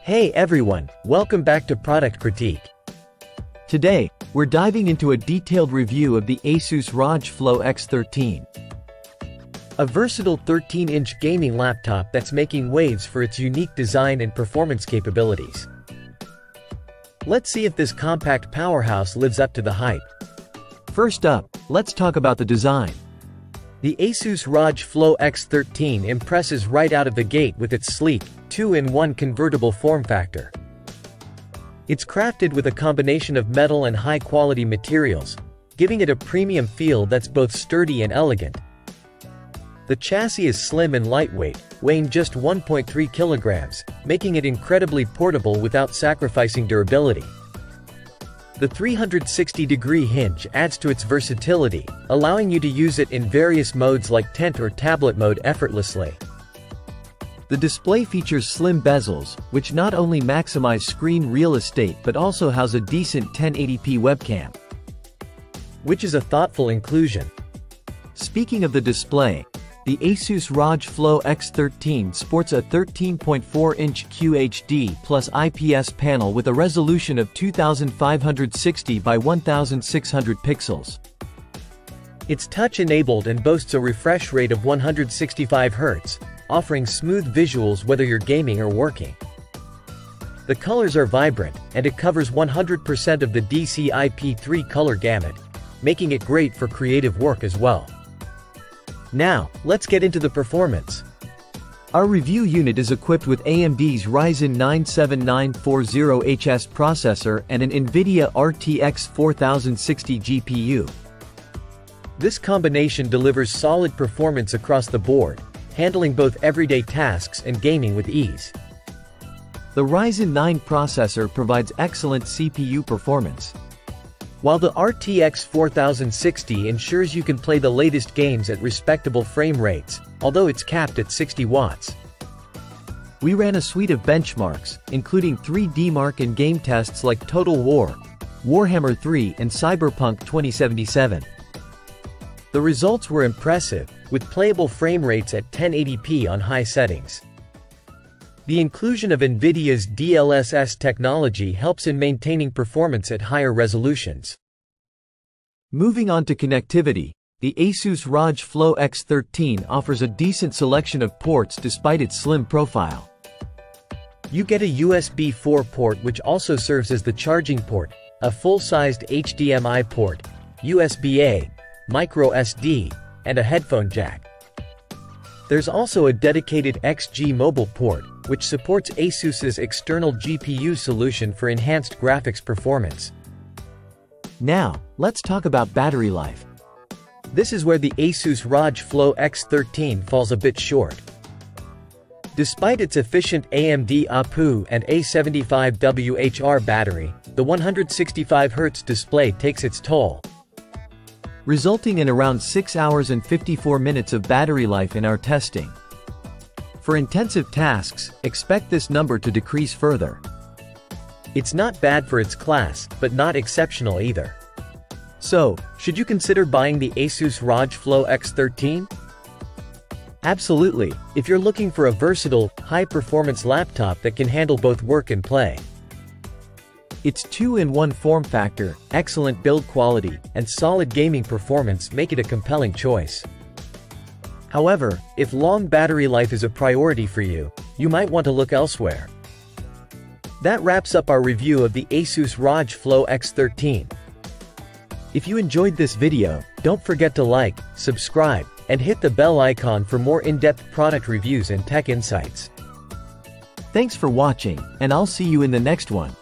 Hey everyone, welcome back to Product Critique. Today, we're diving into a detailed review of the Asus ROG Flow X13. A versatile 13-inch gaming laptop that's making waves for its unique design and performance capabilities. Let's see if this compact powerhouse lives up to the hype. First up, let's talk about the design. The Asus ROG Flow X13 impresses right out of the gate with its sleek, 2-in-1 convertible form factor. It's crafted with a combination of metal and high-quality materials, giving it a premium feel that's both sturdy and elegant. The chassis is slim and lightweight, weighing just 1.3 kilograms, making it incredibly portable without sacrificing durability. The 360-degree hinge adds to its versatility, allowing you to use it in various modes like tent or tablet mode effortlessly. The display features slim bezels, which not only maximize screen real estate but also house a decent 1080p webcam, which is a thoughtful inclusion. Speaking of the display, the Asus ROG Flow X13 sports a 13.4-inch QHD plus IPS panel with a resolution of 2560 by 1600 pixels. It's touch-enabled and boasts a refresh rate of 165 Hz, offering smooth visuals whether you're gaming or working. The colors are vibrant, and it covers 100% of the DCI-P3 color gamut, making it great for creative work as well. Now, let's get into the performance. Our review unit is equipped with AMD's Ryzen 9 7940HS processor and an NVIDIA RTX 4060 GPU. This combination delivers solid performance across the board, handling both everyday tasks and gaming with ease. The Ryzen 9 processor provides excellent CPU performance, while the RTX 4060 ensures you can play the latest games at respectable frame rates, although it's capped at 60 watts. We ran a suite of benchmarks, including 3D mark and game tests like Total War, Warhammer 3 and Cyberpunk 2077. The results were impressive, with playable frame rates at 1080p on high settings. The inclusion of NVIDIA's DLSS technology helps in maintaining performance at higher resolutions. Moving on to connectivity, the Asus ROG Flow X13 offers a decent selection of ports despite its slim profile. You get a USB 4 port which also serves as the charging port, a full-sized HDMI port, USB-A, micro SD, and a headphone jack. There's also a dedicated XG mobile port, which supports Asus's external GPU solution for enhanced graphics performance. Now, let's talk about battery life. This is where the Asus ROG Flow X13 falls a bit short. Despite its efficient AMD APU and A75WH battery, the 165 Hz display takes its toll, resulting in around 6 hours and 54 minutes of battery life in our testing. For intensive tasks, expect this number to decrease further. It's not bad for its class, but not exceptional either. So, should you consider buying the Asus ROG Flow X13? Absolutely, if you're looking for a versatile, high-performance laptop that can handle both work and play. Its 2-in-1 form factor, excellent build quality, and solid gaming performance make it a compelling choice. However, if long battery life is a priority for you, you might want to look elsewhere. That wraps up our review of the Asus ROG Flow X13. If you enjoyed this video, don't forget to like, subscribe, and hit the bell icon for more in-depth product reviews and tech insights. Thanks for watching, and I'll see you in the next one.